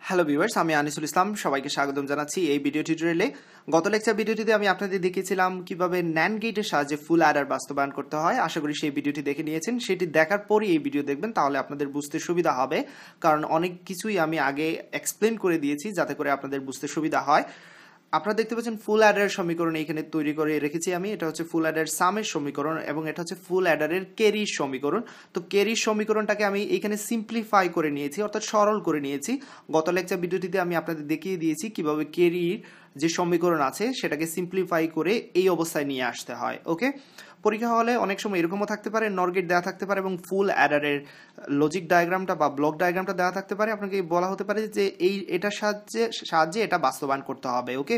Hello viewers, আমি আনিসুল ইসলাম সবাইকে স্বাগতম জানাচ্ছি এই ভিডিও টিউটোরিয়ালে। গত লেকচার ভিডিওটিতে আমি আপনাদের দেখিয়েছিলাম কিভাবে ন্যান্ড গেটের সাহায্যে ফুল অ্যাডার বাস্তবায়ন করতে হয়। আশা করি সেই ভিডিওটি দেখে নিয়েছেন। সেটি দেখার পরই এই ভিডিও দেখবেন, তাহলে আপনাদের বুঝতে সুবিধা হবে, কারণ অনেক কিছুই আমি আগে এক্সপ্লেন করে দিয়েছি যাতে করে আপনাদের বুঝতে সুবিধা হয়। আপনারা দেখতে পাচ্ছেন ফুল অ্যাডার সমীকরণ এখানে তৈরি করে রেখেছি আমি। এটা হচ্ছে ফুল অ্যাডার সামের সমীকরণ এবং এটা হচ্ছে ফুল অ্যাডারের ক্যারির সমীকরণ। তো ক্যারির সমীকরণটাকে আমি এখানে সিম্পলিফাই করে নিয়েছি, অর্থাৎ সরল করে নিয়েছি। গত লেকচার ভিডিওটিতে আমি আপনাদের দেখিয়ে দিয়েছি কিভাবে ক্যারির যে সমীকরণ আছে সেটাকে সিম্পলিফাই করে এই অবস্থায় নিয়ে আসতে হয়। ওকে, পরীক্ষা হলে অনেক সময় এরকমও থাকতে পারে, নর গেট দেওয়া থাকতে পারে এবং ফুল অ্যাডারের লজিক ডায়াগ্রামটা বা ব্লক ডায়াগ্রামটা দেওয়া থাকতে পারে। আপনাকে বলা হতে পারে যে এটার সাহায্যে এটা বাস্তবায়ন করতে হবে। ওকে,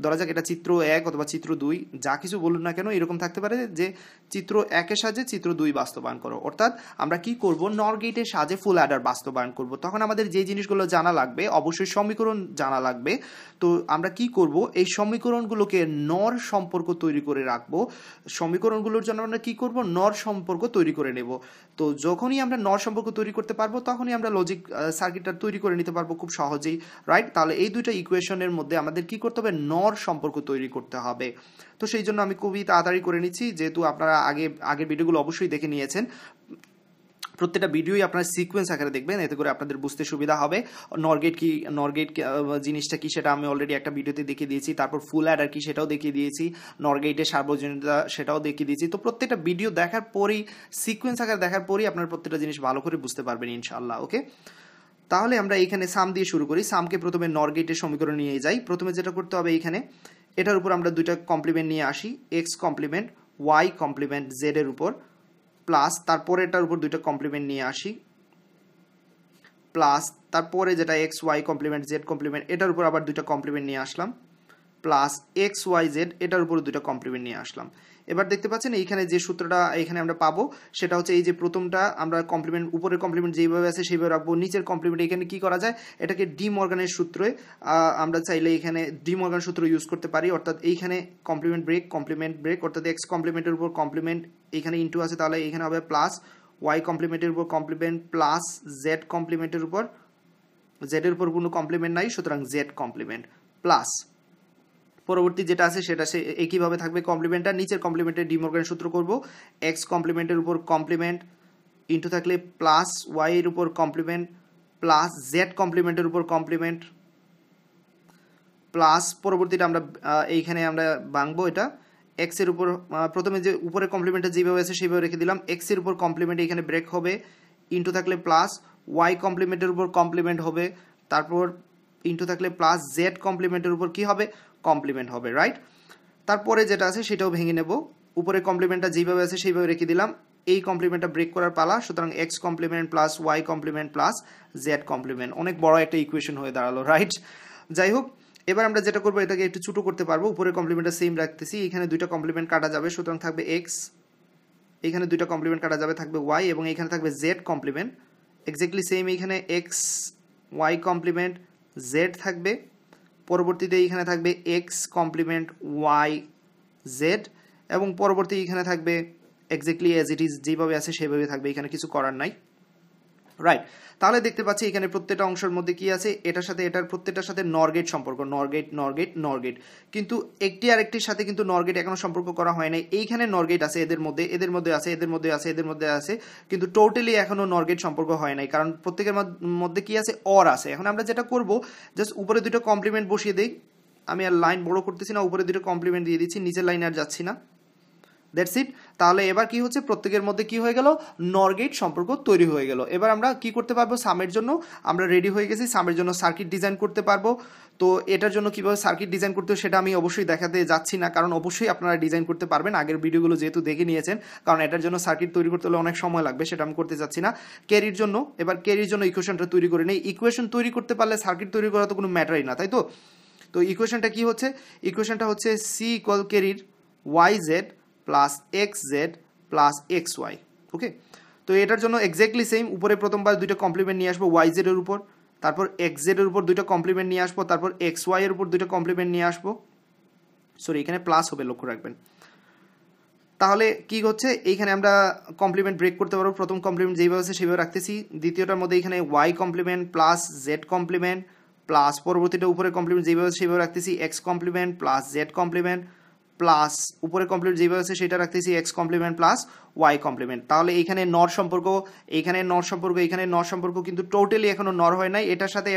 ধরা যাক এটা চিত্র 1 অথবা চিত্র 2, যা কিছু বলুন না কেন এরকম থাকতে পারে যে চিত্র 1-এর সাহায্যে চিত্র 2 বাস্তবায়ন করো। অর্থাৎ আমরা কি করব, নর গেটের সাহায্যে ফুল অ্যাডার বাস্তবায়ন করব। তখন আমাদের যে জিনিসগুলো জানা লাগবে, অবশ্যই সমীকরণ জানা লাগবে। তো আমরা কি করব, এই সমীকরণগুলোকে নর সম্পর্ক তৈরি করে রাখবো। সমীকরণগুলোর জন্য আমরা কি করব, নর সম্পর্ক তৈরি করে নেব। তো যখনই আমরা নর সম্পর্ক তৈরি করতে পারবো তখনই আমরা লজিক সার্কিটটা তৈরি করে নিতে পারবো খুব সহজেই, রাইট? তাহলে এই দুইটা ইকুয়েশনের মধ্যে আমাদের কি করতে হবে, নর সম্পর্ক তৈরি করতে হবে। তো সেই জন্য আমি খুবই তাড়াতাড়ি করে নিচ্ছি, যেহেতু আপনারা আগের ভিডিওগুলো অবশ্যই দেখে নিয়েছেন। প্রত্যেকটা ভিডিওই আপনারা সিকোয়েন্স আকারে দেখবেন, এতে করে আপনাদের বুঝতে সুবিধা হবে। নরগেট কি, নরগেট জিনিসটা কি সেটা আমি অলরেডি একটা ভিডিওতে দেখিয়ে দিয়েছি। তারপর ফুল অ্যাডার কি সেটাও দেখিয়ে দিয়েছি, নরগেটের সার্বজনীনতা সেটাও দেখিয়ে দিয়েছি। তো প্রত্যেকটা ভিডিও দেখার পরেই, সিকোয়েন্স আকারে দেখার পরেই আপনারা প্রত্যেকটা জিনিস ভালো করে বুঝতে পারবেন ইনশাআল্লাহ। ওকে, তাহলে আমরা এখানে সাম দিয়ে শুরু করি। সামকে প্রথমে নরগেটের সমীকরণ নিয়ে যাই। প্রথমে যেটা করতে হবে, এখানে এটার উপর আমরা দুইটা কমপ্লিমেন্ট নিয়ে আসি, X complement Y complement Z এর উপর, প্লাস তারপরে এটার উপর দুইটা কমপ্লিমেন্ট নিয়ে আসি, প্লাস তারপরে যেটা X Y complement Z complement এটার উপর আবার দুইটা কমপ্লিমেন্ট নিয়ে আসলাম, প্লাস এক্স ওয়াই জেড এটার উপর দুইটা কমপ্লিমেন্ট নিয়ে আসলাম। এবার দেখতে পাচ্ছেন এইখানে যে সূত্রটা এখানে আমরা পাবো সেটা হচ্ছে এই যে প্রথমটা আমরা কমপ্লিমেন্ট, উপরের কমপ্লিমেন্ট যেভাবে আছে সেইভাবে রাখবো, নিচের কমপ্লিমেন্ট এখানে কি করা যায়, এটাকে ডি মর্গানের সূত্রে আমরা চাইলে এখানে ডি মর্গান সূত্র ইউজ করতে পারি। অর্থাৎ এইখানে কমপ্লিমেন্ট ব্রেক অর্থাৎ এক্স কমপ্লিমেন্টের উপর কমপ্লিমেন্ট এখানে ইনটু আছে, তাহলে এখানে হবে প্লাস ওয়াই কমপ্লিমেন্টের উপর কমপ্লিমেন্ট প্লাস জেড কমপ্লিমেন্টের উপর, জেড এর উপর কোনো কমপ্লিমেন্ট নাই সুতরাং জেড কমপ্লিমেন্ট প্লাস পরবর্তী যেটা আছে সেটা সে একইভাবে থাকবে, কমপ্লিমেন্টটা নিচের কমপ্লিমেন্টের ডি মর্গান সূত্র করব, এক্স কমপ্লিমেন্টের উপর কমপ্লিমেন্ট ইনটু থাকলে প্লাস ওয়াই এর উপর কমপ্লিমেন্ট প্লাস জেড কমপ্লিমেন্টের উপর কমপ্লিমেন্ট প্লাস পরবর্তীটা আমরা এইখানে আমরা ভাঙবো, এটা এক্স এর উপর প্রথমে যে উপরে কমপ্লিমেন্টটা যেভাবে আছে সেইভাবে রেখে দিলাম, এক্স এর উপর কমপ্লিমেন্ট এখানে ব্রেক হবে ইনটু থাকলে প্লাস ওয়াই কমপ্লিমেন্টের উপর কমপ্লিমেন্ট হবে, তারপর ইনটু থাকলে প্লাস জেড কমপ্লিমেন্টের উপর কি হবে, কমপ্লিমেন্ট হবে, রাইট? তারপরে যেটা আছে সেটাও ভেঙে নেব, উপরে কমপ্লিমেন্টটা যেভাবে আছে সেইভাবে রেখে দিলাম, এই কমপ্লিমেন্টটা ব্রেক করার পালা, সুতরাং X complement plus Y complement plus Z complement. অনেক বড় একটা ইকুয়েশন হয়ে দাঁড়ালো, রাইট? যাই হোক, এবার আমরা যেটা করবো এটাকে একটু ছোট করতে পারবো, উপরের কমপ্লিমেন্টটা সেম রাখতেছি, এখানে দুইটা কমপ্লিমেন্ট কাটা যাবে সুতরাং থাকবে এক্স, এখানে দুইটা কমপ্লিমেন্ট কাটা যাবে থাকবে ওয়াই এবং এখানে থাকবে জেড কমপ্লিমেন্ট এক্স্যাক্টলি সেম, এইখানে এক্স ওয়াই কমপ্লিমেন্ট জেড থাকবে, পরবর্তীতে এইখানে থাকবে এক্স কমপ্লিমেন্ট ওয়াই জেড এবং পরবর্তী এখানে থাকবে এক্স্যাক্টলি অ্যাজ ইট ইজ যেভাবে আছে সেভাবে থাকবে, এখানে কিছু করার নাই, রাইট? তাহলে দেখতে পাচ্ছি এখানে প্রত্যেকটা অংশের মধ্যে কি আছে, এটার সাথে এটার প্রত্যেকটার সাথে নরগেট সম্পর্ক, নরগেট নরগেট নরগেট, কিন্তু একটি আরেকটির সাথে কিন্তু নরগেট এখনো সম্পর্ক করা হয় নাই। এইখানে নরগেট আছে এদের মধ্যে, এদের মধ্যে আছে, এদের মধ্যে আছে, এদের মধ্যে আছে, কিন্তু টোটালি এখনো নরগেট সম্পর্ক হয় নাই, কারণ প্রত্যেকের মধ্যে কি আছে, অর আছে। এখন আমরা যেটা করব, জাস্ট উপরে দুটো কমপ্লিমেন্ট বসিয়ে দেই, আমি আর লাইন বড় করতেছি না, উপরে দুটো কমপ্লিমেন্ট দিয়ে দিচ্ছি, নিচের লাইনে আর যাচ্ছি না, দ্যাটস ইট। তাহলে এবার কি হচ্ছে, প্রত্যেকের মধ্যে কি হয়ে গেল, নরগেট সম্পর্ক তৈরি হয়ে গেল। এবার আমরা কি করতে পারবো, সামের জন্য আমরা রেডি হয়ে গেছি, সামের জন্য সার্কিট ডিজাইন করতে পারবো। তো এটার জন্য কিভাবে সার্কিট ডিজাইন করতে হয় সেটা আমি অবশ্যই দেখাতে যাচ্ছি না, কারণ অবশ্যই আপনারা ডিজাইন করতে পারবেন, আগের ভিডিওগুলো যেহেতু দেখে নিয়েছেন, কারণ এটার জন্য সার্কিট তৈরি করতে হলে অনেক সময় লাগবে, সেটা আমি করতে যাচ্ছি না। ক্যারির জন্য, এবার ক্যারির জন্য ইকুয়েশনটা তৈরি করে নেই। ইকুয়েশন তৈরি করতে পারলে সার্কিট তৈরি করা তো কোনো ম্যাটারই না, তাই তো? তো ইকুয়েশনটা কি হচ্ছে, ইকুয়েশনটা হচ্ছে সি ইকুয়াল ক্যারির Y Z plus X Z plus X Y. Okay, তো এটার জন্য এক্স্যাক্টলি সেম, উপরে প্রথমবার দুইটা কমপ্লিমেন্ট নিয়ে আসবো ওয়াই জেড এর উপর, তারপর এক্স জেড এর উপর দুইটা কমপ্লিমেন্ট নিয়ে আসবো, তারপর এক্স ওয়াই এর উপর দুইটা কমপ্লিমেন্ট নিয়ে আসবো, সরি এখানে প্লাস হবে লক্ষ্য রাখবেন। তাহলে কি হচ্ছে, এইখানে আমরা কমপ্লিমেন্ট ব্রেক করতে পারবো, প্রথম কমপ্লিমেন্ট যেভাবে আছে সেভাবে রাখতেছি, দ্বিতীয়টার মধ্যে এখানে Y complement plus Z complement plus পরবর্তীটা উপরে কমপ্লিমেন্ট যেভাবে আছে সেভাবে রাখতেছি X complement plus Z complement plus উপরে কমপ্লিমেন্ট যেভাবে আছে সেটা রাখতেছি X complement plus Y complement. তাহলে এইখানে নর সম্পর্ক, এইখানে নর সম্পর্ক, এখানে নর সম্পর্ক কিন্তু টোটালি এখনো নর হয় নাই। এটার সাথে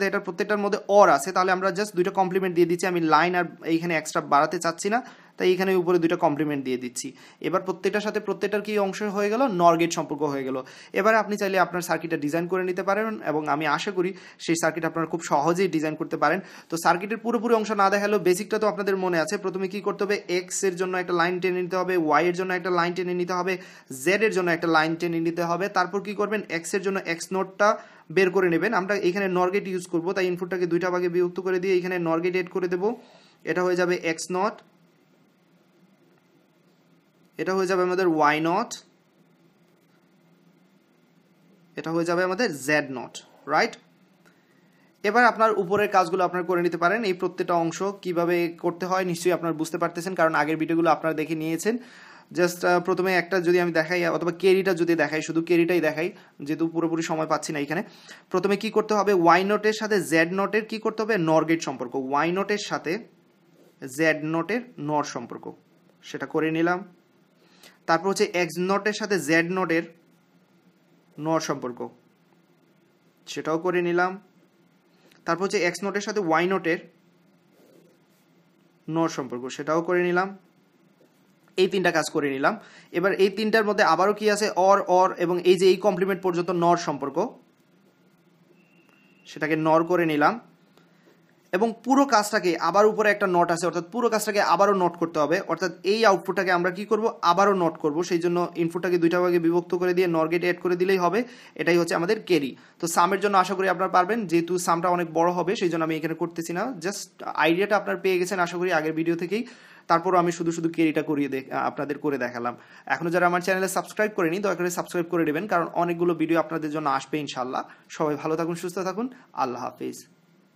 এটার প্রত্যেকটার মধ্যে অর আছে, তাহলে আমরা জাস্ট দুইটা কমপ্লিমেন্ট দিয়ে দিচ্ছি। আমি লাইন আর এইখানে এক্সট্রা বাড়াতে চাচ্ছি না, তাই এখানে উপরে দুইটা কমপ্লিমেন্ট দিয়ে দিচ্ছি। এবার প্রত্যেকটার সাথে প্রত্যেকটার কি অংশ হয়ে গেল, নর গেট সম্পর্ক হয়ে গেল। এবার আপনি চাইলে আপনার সার্কিটটা ডিজাইন করে নিতে পারেন এবং আমি আশা করি সেই সার্কিট আপনারা খুব সহজেই ডিজাইন করতে পারেন। তো সার্কিটের পুরোপুরি অংশ না দেখালেও বেসিকটা তো আপনাদের মনে আছে। প্রথমে কি করতে হবে, এক্স এর জন্য একটা লাইন টেনে নিতে হবে, ওয়াই এর জন্য একটা লাইন টেনে নিতে হবে, জেড এর জন্য একটা লাইন টেনে নিতে হবে। তারপর কি করবেন, এক্স এর জন্য এক্স নোটটা বের করে নেবেন। আমরা এখানে নর গেট ইউজ করবো, তাই ইনপুটটাকে দুইটা ভাগে বিভক্ত করে দিয়ে এখানে নর গেট এড করে দেবো। এটা হয়ে যাবে এক্স নট, এটা হয়ে যাবে আমাদের ওয়াই নট, এটা হয়ে যাবে আমাদের জেড নট, রাইট। এবার আপনার উপরের কাজগুলো আপনারা করে নিতে পারেন। এই প্রত্যেকটা অংশ কিভাবে করতে হয় নিশ্চয়ই আপনারা বুঝতে পারতেছেন, কারণ আগের ভিডিওগুলো আপনারা দেখে নিয়েছেন। জাস্ট প্রথমে একটা যদি আমি দেখাই, অথবা কেরিটা যদি দেখাই, শুধু কেরিটাই দেখাই যেহেতু পুরোপুরি সময় পাচ্ছি না এখানে। প্রথমে কি করতে হবে, ওয়াই নোটের সাথে জেড নোটের কি করতে হবে, নর গেট সম্পর্ক। ওয়াই নোটের সাথে জেড নোটের নর সম্পর্ক, সেটা করে নিলাম। তারপর হচ্ছে এক্স নোটের সাথে জেড নোটের নর সম্পর্ক, সেটাও করে নিলাম। তারপর হচ্ছে এক্স নোটের সাথে ওয়াই নোটের নর সম্পর্ক, সেটাও করে নিলাম। এই তিনটা কাজ করে নিলাম। এবার এই তিনটার মধ্যে আবারও কি আছে, অর এবং এই যে এই কমপ্লিমেন্ট পর্যন্ত নর সম্পর্ক, সেটাকে নর করে নিলাম। এবং পুরো কাজটাকে আবার উপরে একটা নট আছে, অর্থাৎ পুরো কাজটাকে আবারও নোট করতে হবে, অর্থাৎ এই আউটপুটটাকে আমরা কি করব, আবারও নোট করব। সেই জন্য ইনপুটটাকে দুইটা ভাগে বিভক্ত করে দিয়ে নর গেট অ্যাড করে দিলেই হবে। এটাই হচ্ছে আমাদের ক্যারি। তো সামের জন্য আশা করি আপনারা পারবেন, যেহেতু সামটা অনেক বড় হবে সেই জন্য আমি এখানে করতেছি না। জাস্ট আইডিয়াটা আপনারা পেয়ে গেছেন আশা করি আগের ভিডিও থেকেই। তারপরও আমি শুধু ক্যারিটা করিয়ে আপনাদের করে দেখালাম। এখনো যারা আমার চ্যানেলে সাবস্ক্রাইব করেনি দয়া করে সাবস্ক্রাইব করে নেবেন, কারণ অনেকগুলো ভিডিও আপনাদের জন্য আসবে ইনশাল্লাহ। সবাই ভালো থাকুন, সুস্থ থাকুন, আল্লাহ হাফিজ।